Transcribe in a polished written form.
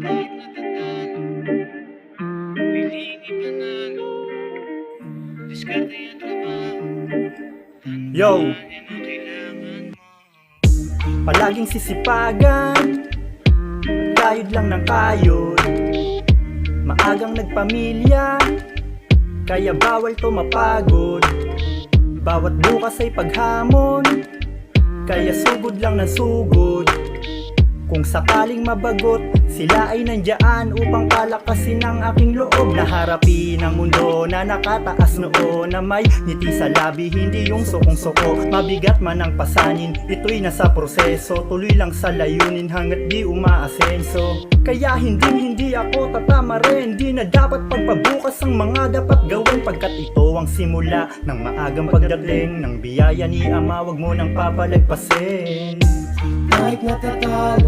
Kahit natatalo, piling ipanalo. Diskarte at trabaho, Yo! tandaan ang kailangan mo. Palaging sisipagan, kayod lang ng kayod. Maagang nagpamilya, kaya bawal to mapagod. Bawat bukas ay paghamon, kaya sugod lang ng sugod. Kung sakaling mabagot, sila ay nandiyan upang palakasin ang aking loob. Naharapin ang mundo na nakataas noon, na may ngiti sa labi, hindi yung sukong-suko. Mabigat man ang pasanin, ito'y nasa proseso. Tuloy lang sa layunin hanggat di umaasenso. Kaya hindi ako tatama rin, di na dapat pagpabukas ang mga dapat gawin, pagkat ito ang simula ng maagang pagdating ng biyaya ni Ama. Wag mo nang papalagpasin. Kahit natatalo